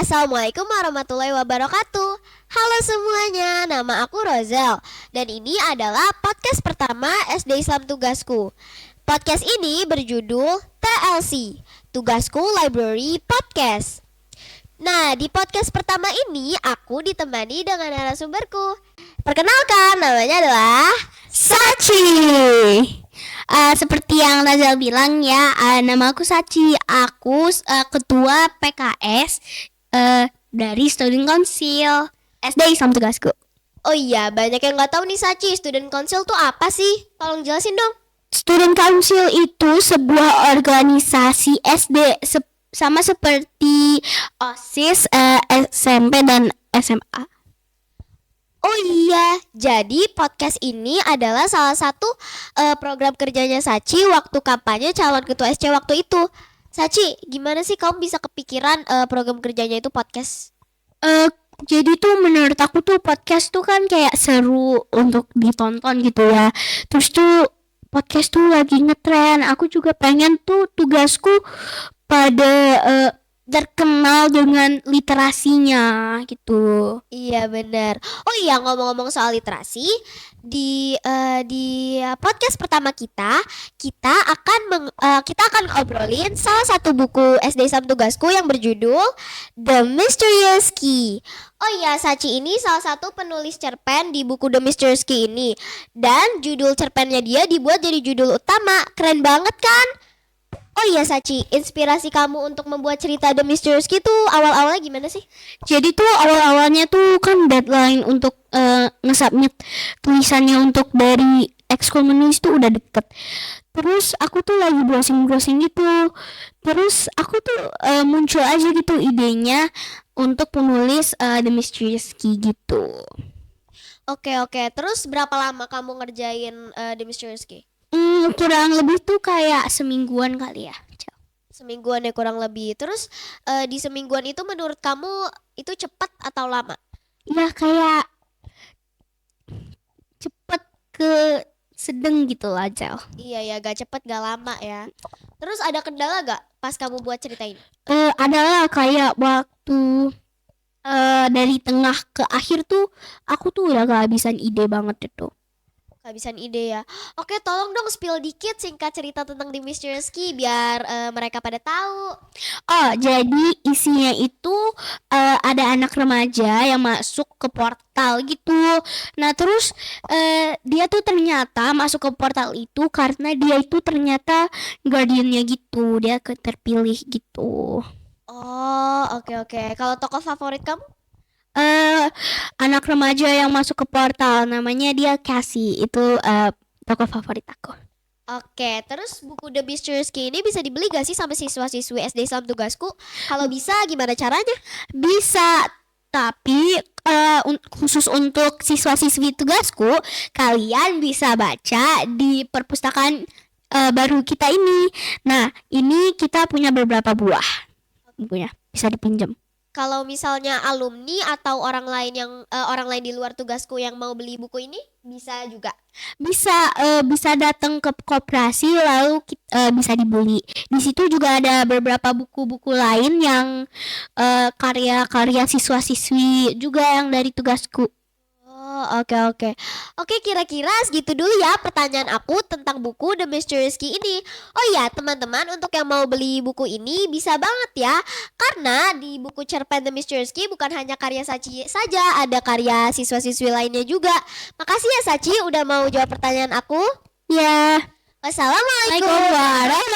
Assalamualaikum warahmatullahi wabarakatuh. Halo semuanya, nama aku Rozel. Dan ini adalah podcast pertama SD Islam Tugasku. Podcast ini berjudul TLC, Tugasku Library Podcast. Nah, di podcast pertama ini aku ditemani dengan narasumberku. Perkenalkan, namanya adalah Sachi. Seperti yang Razal bilang ya, nama aku Sachi. Aku ketua PKS dari Student Council SD Islam Tugasku. Oh iya, banyak yang gak tahu nih Sachi, Student Council tuh apa sih? Tolong jelasin dong. Student Council itu sebuah organisasi SD sama seperti OSIS, SMP dan SMA. Oh iya, jadi podcast ini adalah salah satu program kerjanya Sachi waktu kampanye calon ketua SC waktu itu. Sachi, gimana sih kamu bisa kepikiran program kerjanya itu podcast? Jadi tuh menurut aku tuh podcast tuh kan kayak seru untuk ditonton gitu ya. Terus tuh podcast tuh lagi ngetren. Aku juga pengen tuh tugasku pada terkenal dengan literasinya gitu. Iya benar. Oh iya, ngomong-ngomong soal literasi, di podcast pertama kita akan ngobrolin salah satu buku SD Islam Tugasku yang berjudul The Mysterious Key. Oh iya, Sachi ini salah satu penulis cerpen di buku The Mysterious Key ini. Dan judul cerpennya dia dibuat jadi judul utama. Keren banget kan? Oh iya Sachi, inspirasi kamu untuk membuat cerita The Mysterious Key itu awal-awalnya gimana sih? Jadi tuh awal-awalnya tuh kan deadline untuk nge-submit tulisannya untuk dari ekskul menulis tuh udah deket. Terus aku tuh lagi browsing gitu. Terus aku tuh muncul aja gitu idenya untuk penulis The Mysterious Key gitu. Oke, terus berapa lama kamu ngerjain The Mysterious Key? Kurang lebih tuh kayak semingguan kali ya. Semingguan ya kurang lebih. Terus di semingguan itu menurut kamu itu cepat atau lama? Ya kayak cepet ke sedang gitu lah, Jal. Iya ya, gak cepet gak lama ya. Terus ada kendala gak pas kamu buat cerita ini? Adalah kayak waktu dari tengah ke akhir tuh aku tuh udah kehabisan ide banget itu. Kehabisan ide ya. Oke, tolong dong spill dikit singkat cerita tentang The Mysterious Key biar mereka pada tahu. Oh, jadi isinya itu ada anak remaja yang masuk ke portal gitu. Nah, terus dia tuh ternyata masuk ke portal itu karena dia itu ternyata guardiannya gitu. Dia terpilih gitu. Oh, oke. Kalau tokoh favorit kamu? Anak remaja yang masuk ke portal, namanya dia Cassie. Itu tokoh favorit aku. Oke, terus buku The Mysterious Key ini bisa dibeli gak sih sama siswa-siswi SD Islam Tugasku? Kalau bisa, gimana caranya? Bisa, tapi khusus untuk siswa-siswi tugasku, kalian bisa baca di perpustakaan baru kita ini. Nah, ini kita punya beberapa buah bukunya, bisa dipinjam. Kalau misalnya alumni atau orang lain di luar tugasku yang mau beli buku ini bisa juga. Bisa datang ke koperasi lalu bisa dibeli. Di situ juga ada beberapa buku-buku lain yang karya-karya siswa-siswi juga yang dari tugasku. Oh, oke. Oke, kira-kira segitu dulu ya pertanyaan aku tentang buku The Mysterious Key ini. Oh ya, teman-teman, untuk yang mau beli buku ini bisa banget ya. Karena di buku cerpen The Mysterious Key bukan hanya karya Sachi saja, ada karya siswa-siswi lainnya juga. Makasih ya Sachi udah mau jawab pertanyaan aku. Ya. Wassalamualaikum Waalaikumsalam.